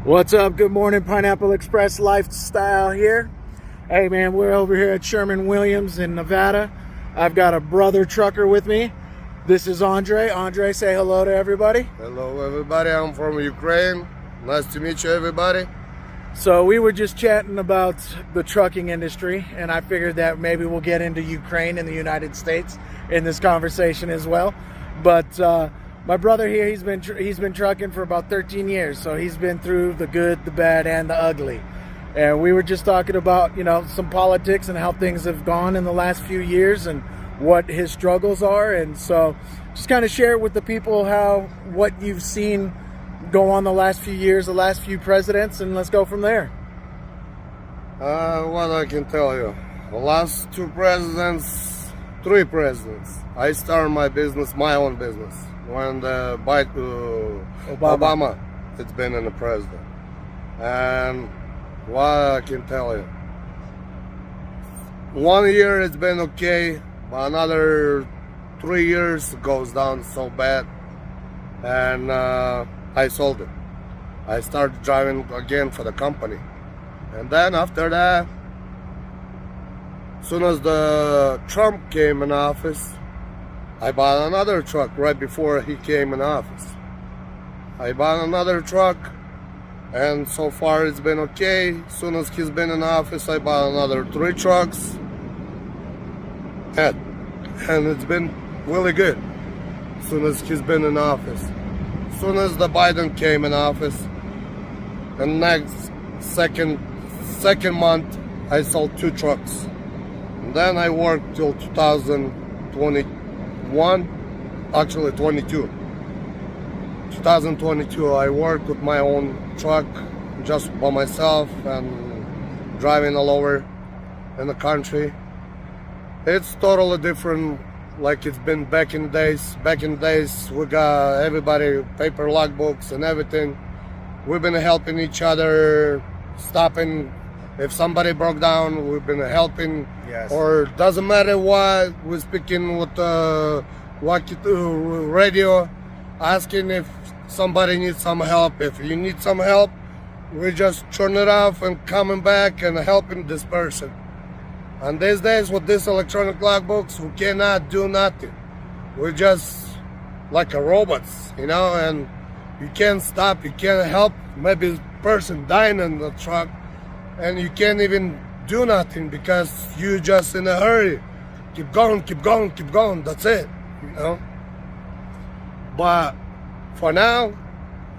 What's up? Good morning, Pineapple Express Lifestyle here. Hey man, we're over here at Sherman-Williams in Nevada. I've got a brother trucker with me. This is Andre. Andre, say hello to everybody. Hello everybody, I'm from Ukraine. Nice to meet you everybody. So we were just chatting about the trucking industry, and I figured that maybe we'll get into Ukraine and the United States in this conversation as well. But my brother here, he's been trucking for about 13 years, so he's been through the good, the bad, and the ugly. And we were just talking about, some politics and how things have gone in the last few years and what his struggles are. And so just kind of share with the people what you've seen go on the last few years, the last few presidents, and let's go from there. What I can tell you, the last three presidents, I started my own business, when Obama it's been in the president. And what I can tell you, 1 year it's been okay, but another 3 years goes down so bad, and I sold it. I started driving again for the company. And then after that, as soon as the Trump came in office, I bought another truck right before he came in office. I bought another truck, and so far it's been okay. As soon as he's been in office, I bought another 3 trucks. And it's been really good as soon as he's been in office. As soon as the Biden came in office, the next second month I sold 2 trucks. And then I worked till 2021, actually 22. 2022 I worked with my own truck, just by myself and driving all over in the country. It's totally different like it's been back in the days. Back in the days, we got everybody paper logbooks and everything. We've been helping each other, stopping. If somebody broke down, we've been helping. Yes. Or doesn't matter what, we're speaking with radio, asking if somebody needs some help. If you need some help, we just turn it off and coming back and helping this person. And these days with these electronic logbooks, we cannot do nothing. We're just like a robots, and you can't stop, you can't help. Maybe a person dying in the truck, and you can't even do nothing because you just in a hurry. Keep going, keep going, keep going, that's it, But for now,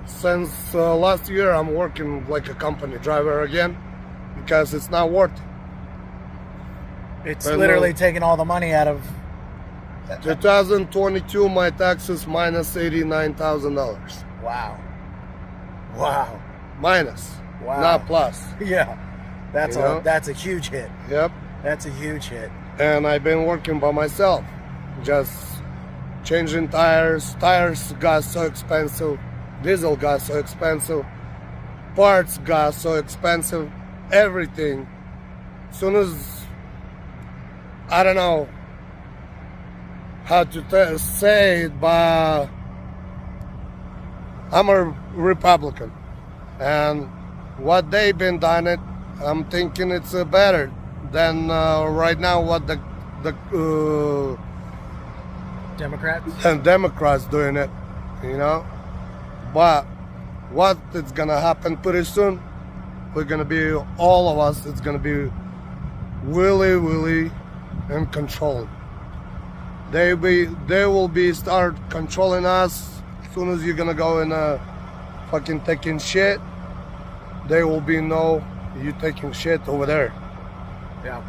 since last year, I'm working like a company driver again because it's not worth it. It's literally taking all the money out of 2022, my taxes minus $89,000. Wow. Minus. Wow. Not plus. Yeah. That's a huge hit. Yep. That's a huge hit. And I've been working by myself, just changing tires. Tires got so expensive. Diesel got so expensive. Parts got so expensive. Everything. As soon as, I don't know how to say it, but I'm a Republican, and what they've been done it, I'm thinking it's better than right now what the Democrats doing it, But what is gonna happen pretty soon? We're gonna be, all of us, it's gonna be really in control. They will be start controlling us. As soon as you're gonna go in fucking taking shit, they will be you taking shit over there. Yeah.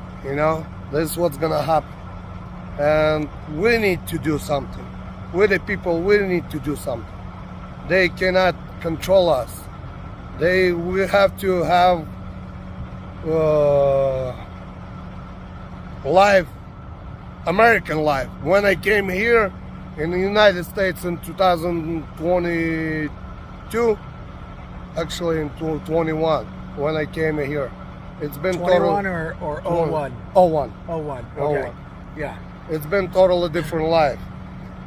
This is what's gonna happen. And we need to do something. We're the people, we need to do something. They cannot control us. We have to have life, American life. When I came here in the United States in 2022, actually in 2021, when I came here, it's been 21 or 01? 01. 01. Okay. 01. Yeah. It's been totally different life.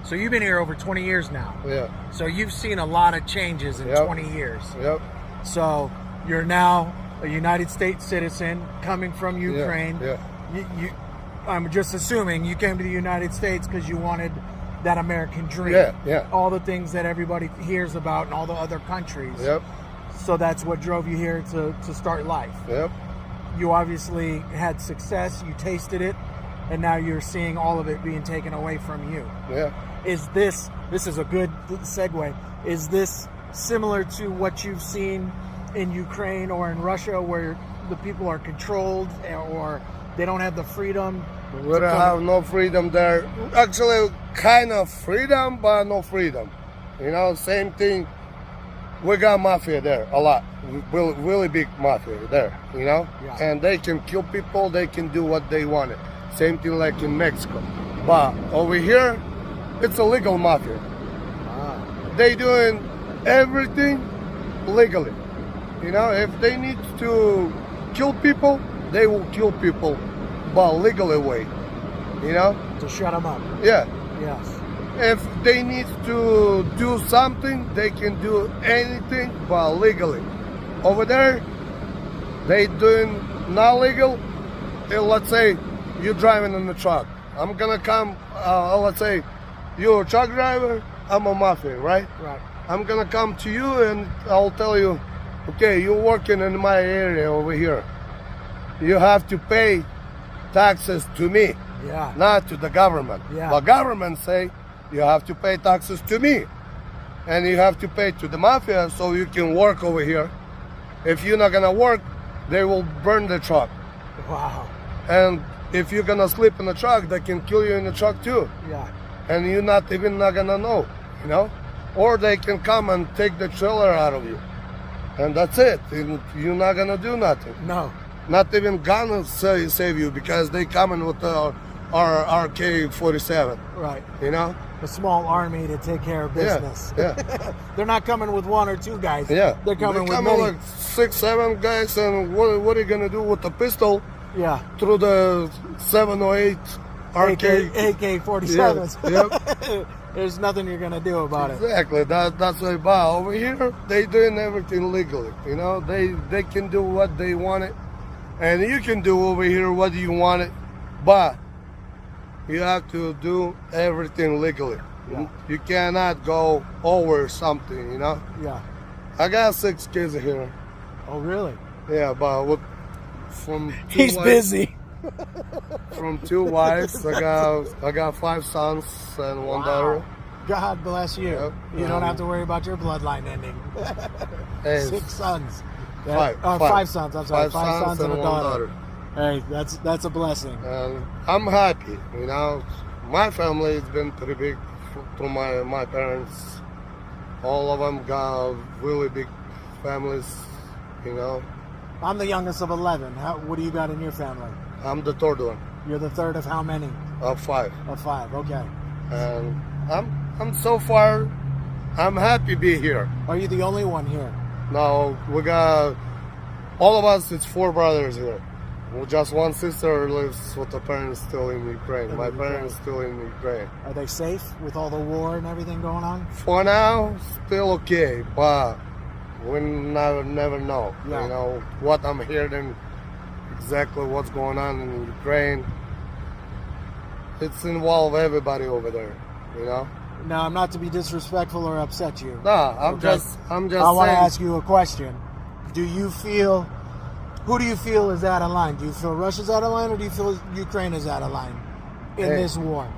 So you've been here over 20 years now. Yeah. So you've seen a lot of changes in 20 years. Yep. So you're now a United States citizen coming from Ukraine. Yeah. I'm just assuming you came to the United States because you wanted that American dream. Yeah. All the things that everybody hears about in all the other countries. Yep. So that's what drove you here to start life. Yep. You obviously had success, you tasted it, and now you're seeing all of it being taken away from you. Yeah. Is this is a good segue, is this similar to what you've seen in Ukraine or in Russia, where the people are controlled or they don't have the freedom? We don't have no freedom there. Actually, kind of freedom, but no freedom. You know, same thing. We got mafia there a lot. Really big mafia there, you know? Yeah. And they can kill people, they can do what they wanted. Same thing like in Mexico. But over here, it's a legal mafia. They doing everything legally. You know, if they need to kill people, they will kill people, but legally way. You know? To shut them up. Yeah. Yes. If they need to do something, they can do anything, but legally. Over there, they doing not legal. Let's say you're driving in the truck. I'm gonna come. Let's say you're a truck driver. I'm a mafia, right? Right. I'm gonna come to you and I'll tell you, okay, you're working in my area over here. You have to pay taxes to me, Yeah. not to the government. Yeah. The government say you have to pay taxes to me, and you have to pay to the mafia so you can work over here. If you're not gonna work, they will burn the truck. Wow. And if you're gonna sleep in the truck, they can kill you in the truck too. Yeah. And you're not gonna know, you know? Or they can come and take the trailer out of you. And that's it. And you're not gonna do nothing. No. Not even gonna save you because they coming with our RK-47, Right. you know? A small army to take care of business. Yeah. They're not coming with one or two guys. Yeah. They're coming with many. like 6, 7 guys, and what are you gonna do with the pistol Yeah. through the 7 or 8 RK? AK-47s. Yeah. There's nothing you're gonna do about it. Exactly. That's what about over here. They doing everything legally. You know, they can do what they want it, and you can do over here what you want it, but you have to do everything legally. Yeah. You cannot go over something. You know. Yeah. I got 6 kids here. Oh, really? Yeah, but from 2 He's wives, busy. From 2 wives, I got 5 sons and 1 daughter. God bless you. Yep. You don't have to worry about your bloodline ending. Hey, 6 sons. Five. 5 sons. I'm sorry. 5 sons and a 1 daughter. Hey, that's a blessing. And I'm happy, you know. My family has been pretty big through my parents. All of them got really big families, you know. I'm the youngest of 11. What do you got in your family? I'm the 3rd one You're the 3rd of how many? of 5. Of 5. Okay. And I'm so far, I'm happy to be here. Are you the only one here? Now we got all of us. It's 4 brothers here. Just 1 sister lives with the parents still in Ukraine. My parents still in Ukraine. Are they safe with all the war and everything going on? For now, still okay, but we never know. Yeah. You know what I'm hearing, exactly what's going on in Ukraine. It's involved everybody over there. You know. Now, I'm not to be disrespectful or upset you. Nah, I'm Okay. just. I want to saying. ask you a question. Who do you feel is out of line? Do you feel Russia's out of line, or do you feel Ukraine is out of line in this war?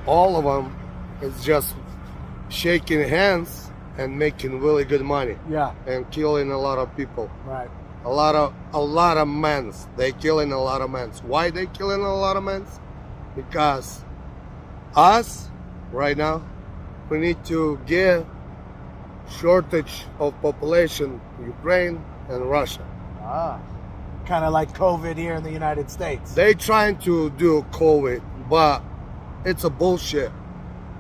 All of them is just shaking hands and making really good money Yeah, and killing a lot of people. right. A lot of men. They killing a lot of men. Why they killing a lot of men? Because us right now, we need to get shortage of population, Ukraine and Russia. Kind of like COVID here in the United States. They trying to do COVID, but it's a bullshit.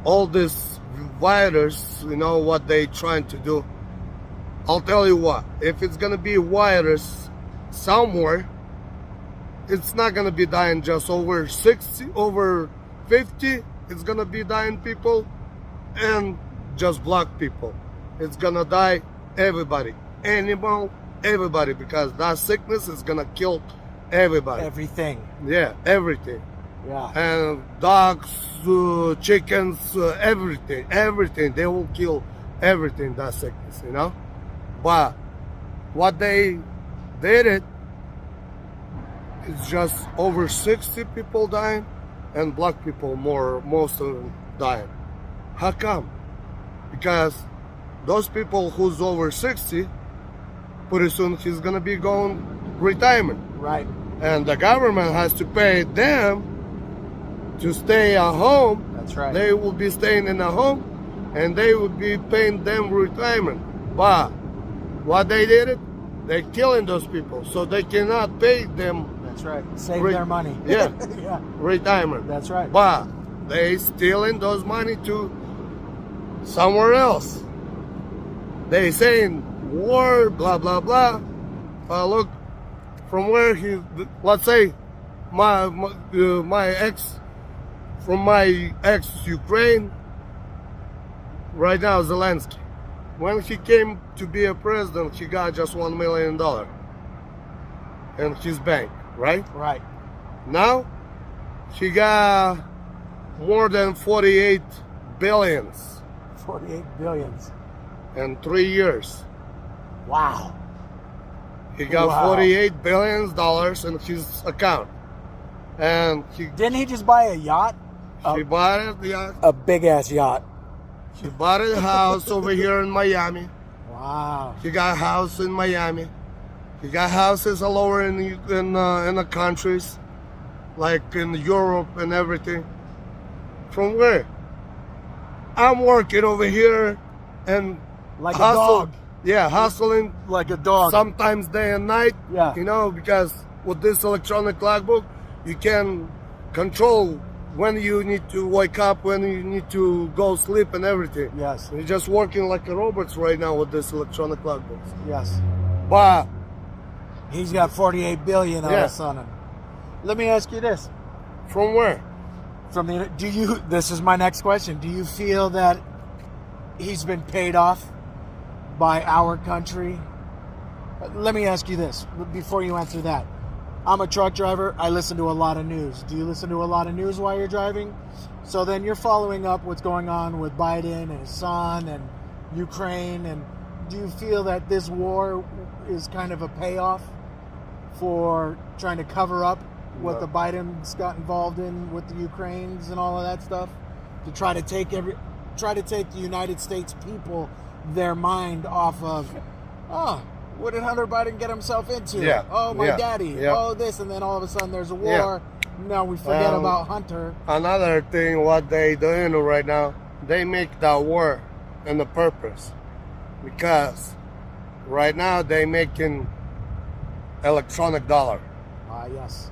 All this virus, you know what they trying to do. I'll tell you what, if it's gonna be a virus somewhere, it's not gonna be dying just over 60, over 50, it's gonna be dying people and just black people. It's gonna die everybody, animal, everybody, because that sickness is gonna kill everybody. Everything. Yeah, everything. Yeah. And dogs, chickens, everything. They will kill everything, that sickness, you know. But what they did it's just over 60 people dying, and black people most of them dying. How come? Because those people who's over 60, pretty soon he's gonna be going retirement. Right. And the government has to pay them to stay at home. That's right. They will be staying in a home, and they will be paying them retirement. But what they did they're killing those people, so they cannot pay them. That's right. Save their money. Yeah. Yeah. Retirement. That's right. But they stealing those money to somewhere else. They saying war, blah blah blah. Look, from where let's say my ex Ukraine, right now Zelensky. When he came to be a president, he got just $1 million in his bank, right? Right. Now he got more than 48 billions 48 billions. in 3 years. Wow. He got Wow. $48 billion in his account, and Didn't he just buy a yacht? he bought it. Yeah, A big ass yacht. he bought a house over here in Miami. Wow. He got a house in Miami. He got houses all over in the countries, like in Europe and everything. From where? I'm working over here and Like a hustle. dog. Yeah, hustling Like a dog. sometimes day and night. Yeah. You know, because with this electronic logbook, you can control when you need to wake up, when you need to go sleep and everything. Yes. You're just working like a robots right now with this electronic logbooks. Yes. But He's got 48 billion on Yeah. his son. Let me ask you this. from where? This is my next question. Do you feel that he's been paid off by our country? Let me ask you this before you answer that. I'm a truck driver. I listen to a lot of news. Do you listen to a lot of news while you're driving? So then you're following up what's going on with Biden and his son and Ukraine. And do you feel that this war is kind of a payoff for trying to cover up what the Bidens got involved in with the Ukraines and all of that stuff, to try to take the United States people their mind off of, what did Hunter Biden get himself into? Yeah. Oh, my Yeah. daddy. Yeah. Oh, this, and then all of a sudden there's a war. Now we forget about Hunter. Another thing, what they doing right now, they make that war in the purpose, because right now they making electronic dollar. Yes.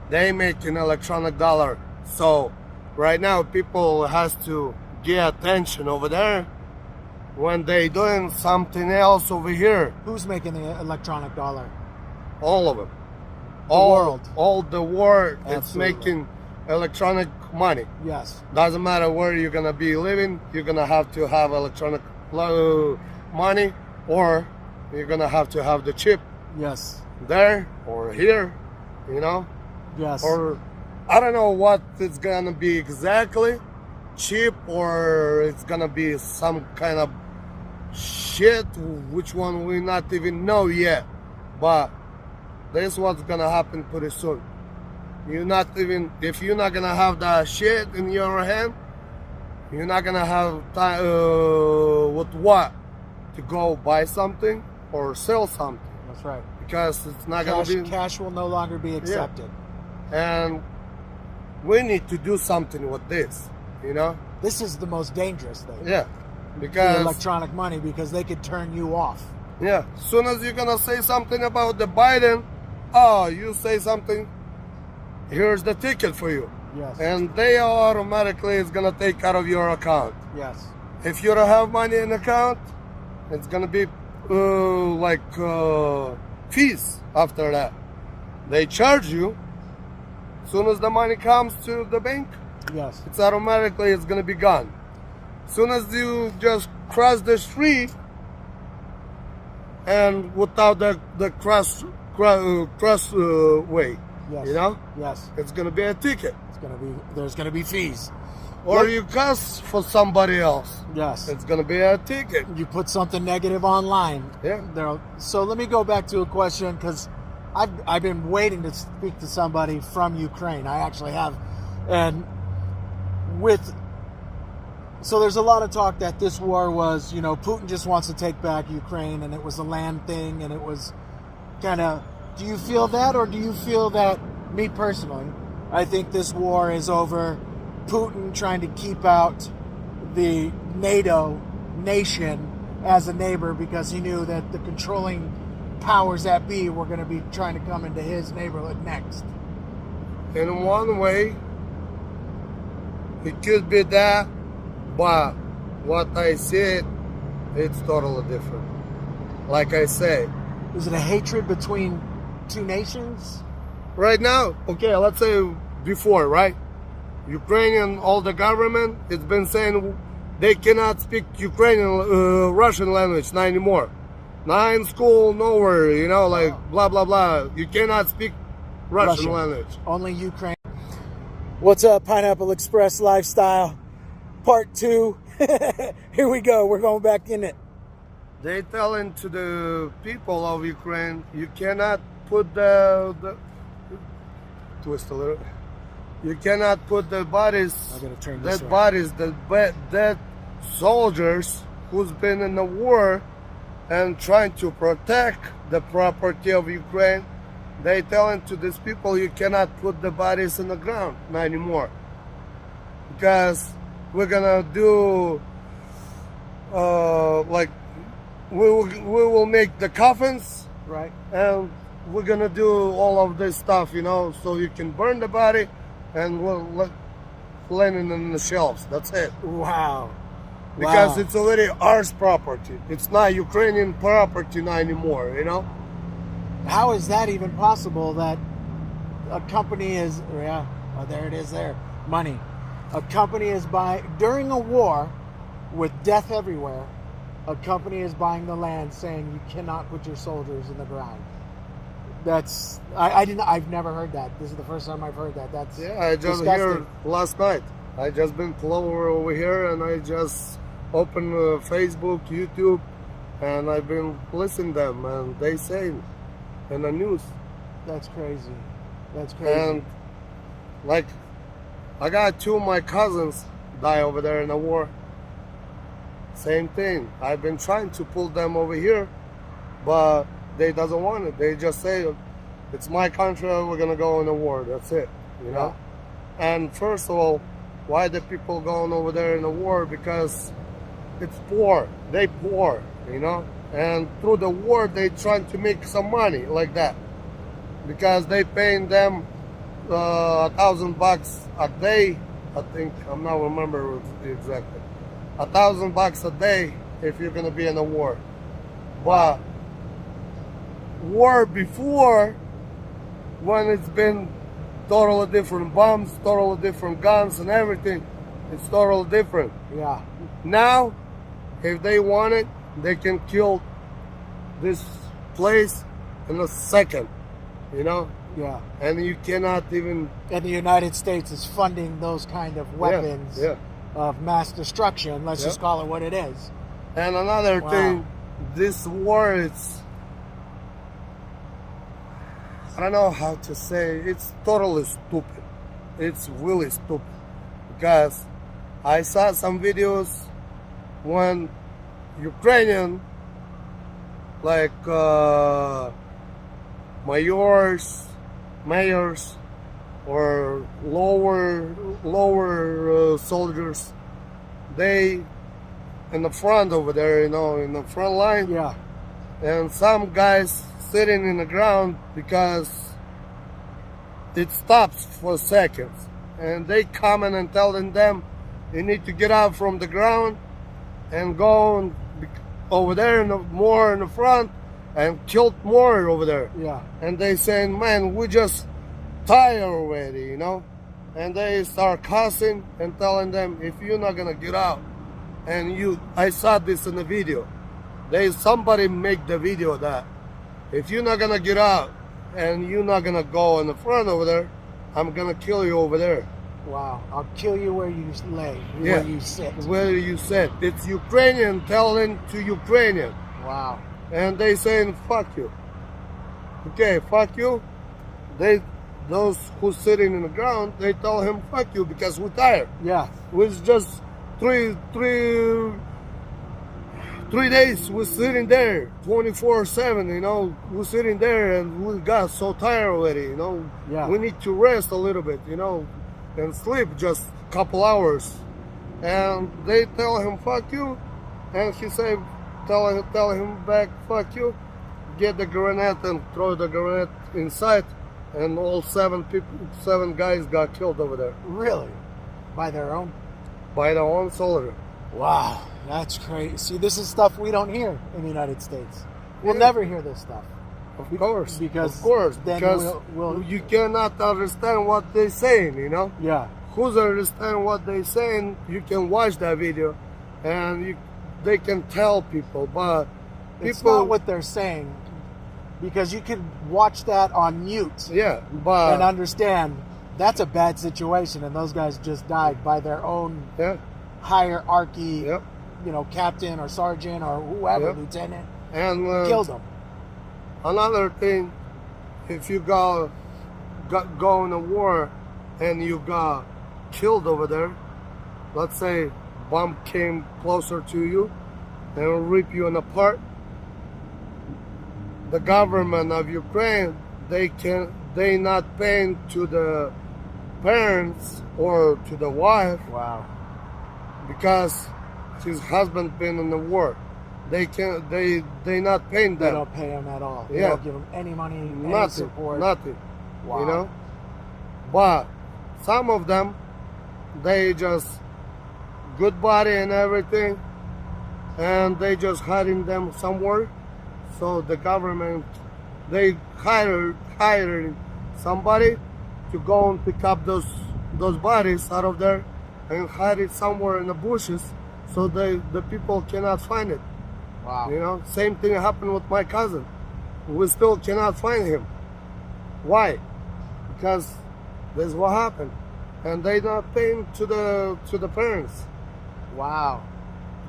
They make an electronic dollar. So right now people has to get attention over there when they doing something else over here. Who's making the electronic dollar? All of them. World. All the world is Absolutely. making electronic money. Yes. Doesn't matter where you're gonna be living, you're gonna have to have electronic money, or you're gonna have to have the chip Yes. there or here, you know? Yes. Or I don't know what it's gonna be exactly, cheap, or it's gonna be some kind of shit, which one we not even know yet. But this is what's gonna happen pretty soon. If you're not gonna have that shit in your hand, you're not gonna have time with what to go buy something or sell something, That's right. because it's not gonna be. Cash will no longer be accepted. And we need to do something with this, you know? This is the most dangerous thing. Yeah, The because electronic money, because they could turn you off. yeah, as soon as you're gonna say something about the Biden, you say something, here's the ticket for you, Yes. and they automatically is gonna take out of your account. Yes. If you don't have money in account, it's gonna be fees after that. They charge you. As soon as the money comes to the bank, Yes. it's gonna be gone. As soon as you just cross the street, and without the cross way, Yes. you know, Yes. it's gonna be a ticket. There's gonna be fees. Or you cuss for somebody else. Yes. It's gonna be a ticket. You put something negative online. Yeah. So let me go back to a question, because I've been waiting to speak to somebody from Ukraine. I actually have, and so there's a lot of talk that this war was, Putin just wants to take back Ukraine, and it was a land thing, and it was kind of. Do you feel that, or do you feel that? Me personally, I think this war is over Putin trying to keep out the NATO nation as a neighbor, because he knew that the controlling powers that be were going to be trying to come into his neighborhood next. In one way, it could be that, but what I see, it's totally different. Like I say, Is it a hatred between two nations? right now, okay, let's say before, right? Ukrainian, all the government, it's been saying they cannot speak Ukrainian, Russian language not anymore. Not in school, nowhere, like blah, blah, blah. You cannot speak Russian language. Only Ukraine. What's up, Pineapple Express Lifestyle? Part 2. Here we go. We're going back in it. They telling to the people of Ukraine, you cannot put the twist a little. You cannot put the bodies, I'm gonna turn this dead way. bodies, dead soldiers who's been in the war and trying to protect the property of Ukraine. They telling to these people, you cannot put the bodies in the ground, not anymore, because we're gonna do like we will make the coffins, Right. and we're gonna do all of this stuff, so you can burn the body and we'll lay it in the shelves. That's it. Wow. Because Wow. it's already ours property. It's not Ukrainian property not anymore, How is that even possible, that a company is, there it is there, money. A company is buying, during a war with death everywhere, a company is buying the land saying you cannot put your soldiers in the ground. That's, I've never heard that. This is the first time I've heard that. That's I just disgusting. heard last night. I just been over here and I just opened Facebook, YouTube, and I've been listening to them, and they say in the news. That's crazy. That's crazy. And like, I got 2 of my cousins die over there in the war. Same thing. I've been trying to pull them over here, but they doesn't want it. They just say, it's my country, we're gonna go in the war. That's it, Yeah. And first of all, why the people going over there in the war? Because it's poor. They poor, and through the war they trying to make some money like that, because they paying them $1,000 a day. I think, I'm not remember exactly. $1,000 a day if you're gonna be in a war. But war before, when it's been totally different bombs, totally different guns and everything, it's totally different. Yeah. Now, if they want it, they can kill this place in a second, Yeah. and you cannot even. And the United States is funding those kind of weapons Yeah. of mass destruction. Let's Yeah. just call it what it is. And another Wow. thing, this war, I don't know how to say, it's totally stupid. It's really stupid. Because I saw some videos when Ukrainian, like mayors, or lower soldiers, they in the front over there, in the front line. Yeah. And some guys sitting in the ground because it stops for seconds. And they come in and telling them, you need to get out from the ground and go over there more in the front and killed more over there. Yeah. And they saying, man, we just tired already, And they start cussing and telling them, if you're not gonna get out, and I saw this in the video, Somebody make the video that if you're not gonna get out and you're not gonna go in the front over there, I'm gonna kill you over there. Wow. I'll kill you where you lay, Yeah. where you sit. Where you sit. It's Ukrainian telling to Ukrainian. Wow. And they saying fuck you. Okay, fuck you. Those who's sitting in the ground, they tell him fuck you because we're tired. Yeah. With just three days we're sitting there 24/7, you know, we're sitting there and we got so tired already, you know. Yeah. We need to rest a little bit, you know, and sleep just a couple hours. And they tell him fuck you, and he say tell him back fuck you, get the grenade and throw the grenade inside, and all seven guys got killed over there. Really? By their own? By their own soldier. Wow. That's crazy. See, this is stuff we don't hear in the United States. We'll Yeah. never hear this stuff. Of course, Because then because we'll you cannot understand what they're saying, you know. yeah. Who's understand what they're saying? You can watch that video, and they can tell people, but It's people, not what they're saying, because you can watch that on mute yeah, and but understand that's a bad situation, and those guys just died by their own yeah, hierarchy, yep, you know, captain or sergeant or whoever, Yep. lieutenant, and killed them. another thing, if you go in a war and you got killed over there, let's say bomb came closer to you and rip you apart, the government of Ukraine, they not paying to the parents or to the wife Wow. because his husband been in the war. They not paying They them. don't pay them at all. They Yeah. don't give them any money, any Nothing, support. nothing. Wow. You know, but some of them, they just good body and everything, and they just hiding them somewhere. So the government, they hired somebody to go and pick up those bodies out of there and hide it somewhere in the bushes, so the people cannot find it. Wow. You know, same thing happened with my cousin. We still cannot find him. Why? Because this is what happened, and they not paying to the parents Wow.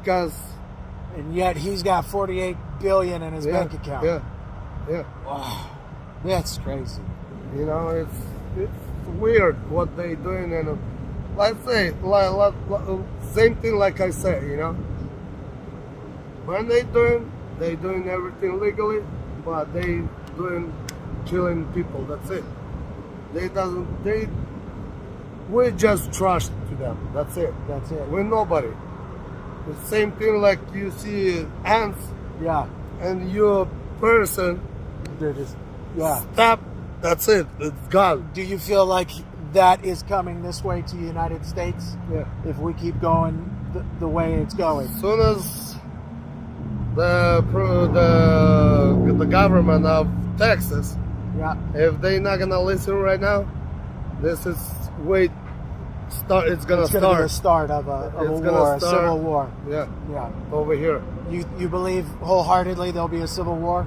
because And yet he's got 48 billion in his yeah, bank account. yeah, Wow. That's crazy. you know, it's weird what they doing, and let's say same thing like I said, you know, when they doing everything legally, but they doing killing people. That's it. We just trust to them. That's it. That's it. We're nobody. The same thing like you see ants Yeah. and you're a person, They're just, yeah. stop, that's it. It's gone. Do you feel like that is coming this way to the United States? Yeah. If we keep going the way it's going? As soon as the government of Texas, Yeah. if they're not gonna listen right now, this is it's gonna It's going to be the start. start of a It's war, gonna a start. civil war. Yeah, Yeah. over here. You believe wholeheartedly there'll be a civil war?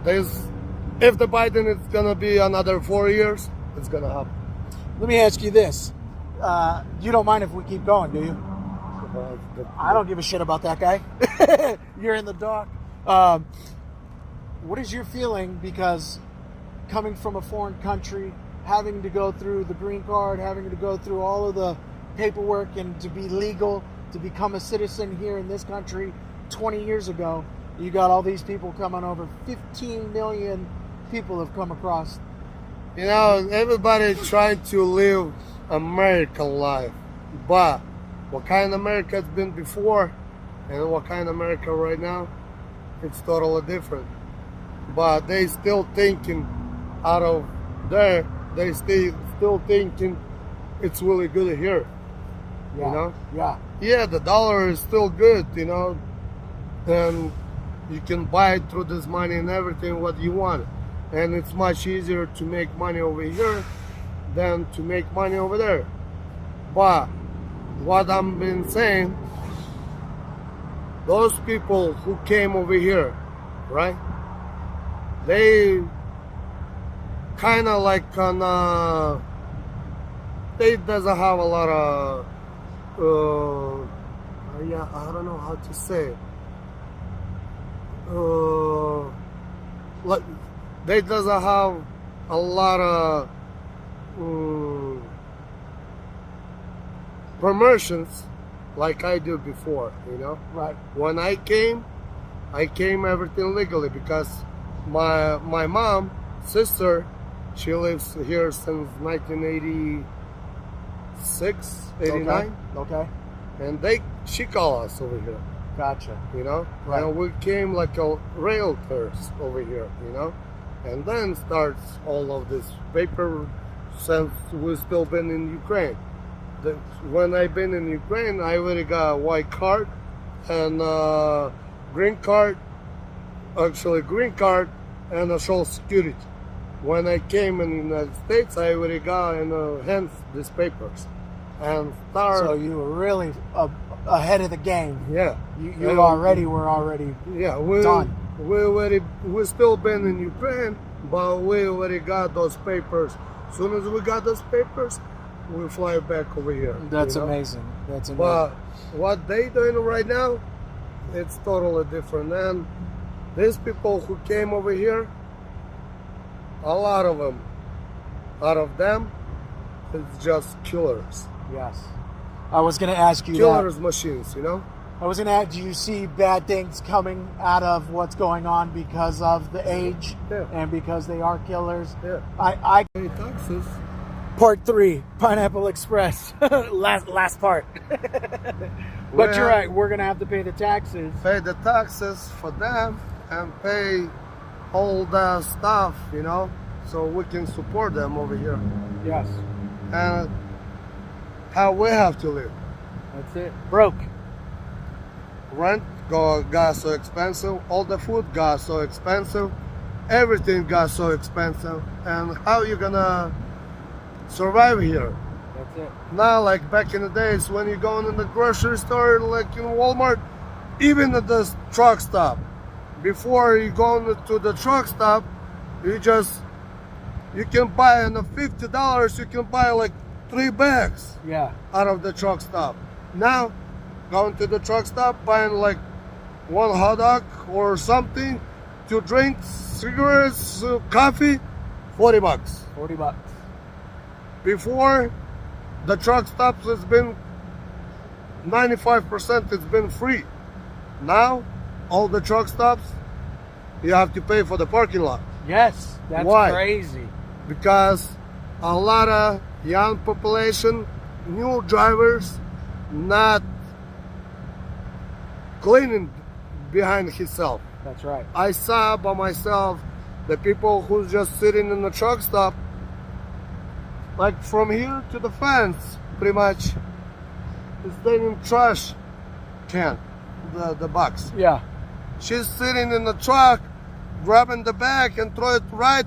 If the Biden is gonna be another 4 years, it's gonna happen. Let me ask you this. You don't mind if we keep going, do you? I don't give a shit about that guy. You're in the dark. What is your feeling? Because coming from a foreign country, having to go through the green card, having to go through all of the paperwork and to be legal, to become a citizen here in this country 20 years ago, you got all these people coming over. 15 million people have come across. You know, everybody trying to live American life, but what kind of America it's been before and what kind of America right now, it's totally different. But they still thinking out of there, they still thinking it's really good here. Yeah. You know? Yeah. Yeah, the dollar is still good, you know, and you can buy it through this money and everything what you want. And it's much easier to make money over here than to make money over there. But what I've been saying, those people who came over here, right? They kind of like they doesn't have a lot of yeah, I don't know how to say it. Like they doesn't have a lot of permissions like I do before, you know. Right. When I came everything legally because my mom, sister, she lives here since 1986, 89. Okay. And she called us over here, Gotcha. you know. Right. And we came like a realtors over here, you know. And then starts all of this paper since we've still been in Ukraine. When I've been in Ukraine, I already got a white card and green card, actually green card and a social security. When I came in the United States, I already got in hands these papers. And So you were really ahead of the game. yeah, You were already yeah, done. we still been in Ukraine, but we already got those papers. As soon as we got those papers, we fly back over here. That's you know? amazing. That's amazing. But what they doing right now, it's totally different. And these people who came over here, a lot of them, out of them, it's just killers. Yes. I was going to ask you Killers machines, you know? that. I was going to ask, do you see bad things coming out of what's going on because of the age Yeah. and because they are killers? Yeah. I Pay taxes. Part 3, Pineapple Express. last part. But you're right. We're going to have to pay the taxes. Pay the taxes for them and pay all the stuff, you know, so we can support them over here. Yes. And how we have to live. That's it. Broke. Rent got so expensive, all the food got so expensive, everything got so expensive, and how you gonna survive here? That's it. Now, like back in the days when you go in the grocery store, like in Walmart, even at the truck stop, before you go to the truck stop, you can buy on the $50, you can buy like 3 bags Yeah. out of the truck stop. Now, going to the truck stop, buying like 1 hot dog or something, 2 drinks, cigarettes, coffee, $40. $40. Before, the truck stops has been 95%, it's been free. Now, all the truck stops, you have to pay for the parking lot. Yes. That's Why? crazy. Because a lot of young population, new drivers, not cleaning behind himself. That's right. I saw by myself the people who's just sitting in the truck stop, like from here to the fence, pretty much, is taking trash can, the box. Yeah. She's sitting in the truck, grabbing the bag and throw it right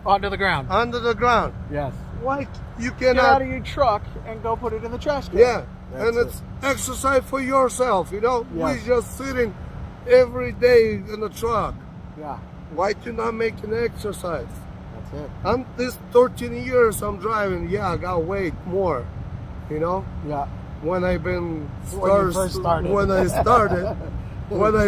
Onto the ground. under the ground. Yes. Why you Get out cannot? of your truck and go put it in the trash can. Yeah, That's and it. it's exercise for yourself, you know. Yes. We just sitting every day in the truck. Yeah. Why you not making exercise? That's it. I'm this 13 years I'm driving. Yeah, I got weight more, you know. Yeah. When I've been When you first started. when I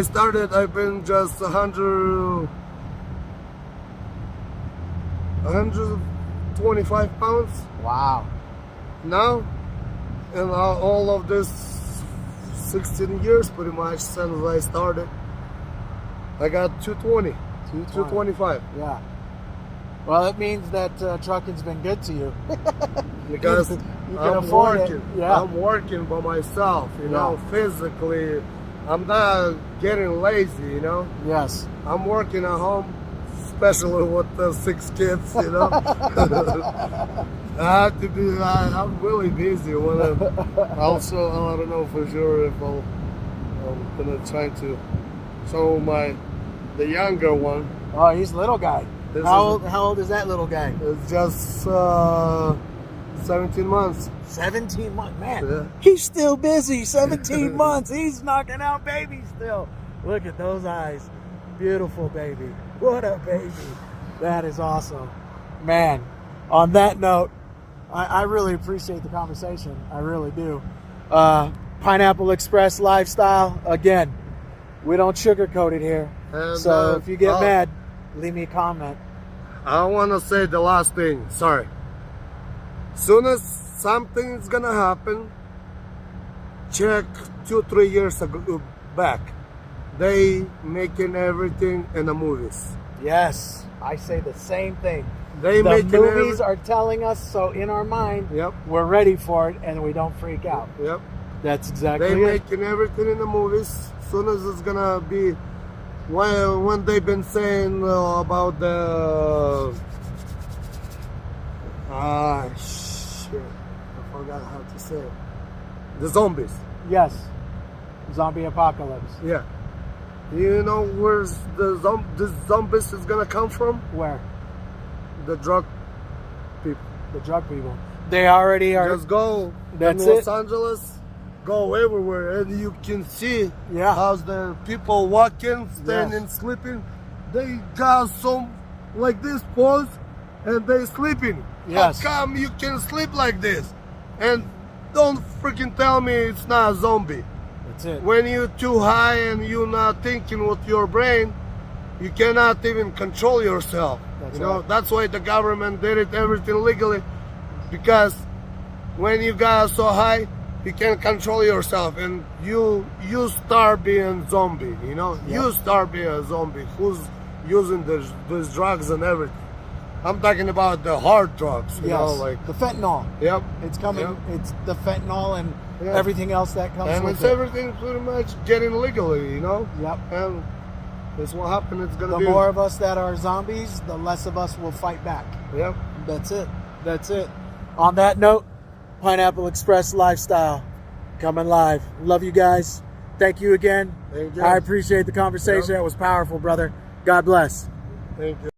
started, I've been just 125 pounds. Wow. Now, and all of this 16 years pretty much since I started, I got 220, 225. Yeah. Well, it means that trucking's been good to you. Because You can I'm afford working. it. Yeah. I'm working by myself, you know, Yeah. physically. I'm not getting lazy, you know. Yes. I'm working at home, especially with the 6 kids, you know. I have to be, I'm really busy when I'm also, I don't know for sure if I'm gonna try to show the younger one. Oh, he's a little guy. This How old is that little guy? It's just 17 months. 17 months, man. Yeah. He's still busy. 17 months. He's knocking out babies still. Look at those eyes. Beautiful baby. What a baby. That is awesome. Man, on that note, I really appreciate the conversation. I really do. Pineapple Express lifestyle. Again, we don't sugarcoat it here. And, so if you get mad, leave me a comment. I want to say the last thing. Sorry. Soon as something's gonna happen, check 2-3 years ago back. They making everything in the movies. Yes, I say the same thing. They The making movies are telling us, so in our mind, Yep. we're ready for it and we don't freak out. Yep. That's exactly They it. making everything in the movies. Soon as it's gonna be, when they've been saying about the shit, I forgot how to say it. The zombies. Yes, zombie apocalypse. Yeah. You know where's the zombies is gonna come from? Where? The drug people. The drug people. They already are. Just go That's in Los it. Angeles, go everywhere, and you can see Yeah. how's the people walking, standing, sleeping. They got some like this pose, and they sleeping. Yes. How come you can sleep like this? And don't freaking tell me it's not a zombie. That's it. When you're too high and you're not thinking with your brain, you cannot even control yourself. That's you know, right. that's why the government did it everything legally, because when you got so high, you can't control yourself, and you start being zombie. You know, Yeah. you start being a zombie who's using these drugs and everything. I'm talking about the hard drugs. You know, Yes, like the fentanyl. yep, It's coming. Yep. It's the fentanyl and Yeah. everything else that comes and with it's it. everything pretty much getting legally. You know, Yep. and that's what happened. It's gonna The be more of us that are zombies, the less of us will fight back. Yep. That's it. That's it. On that note, Pineapple Express lifestyle coming live. Love you guys. Thank you again. Thank you. I appreciate the conversation. Yep. It was powerful, brother. God bless. Thank you.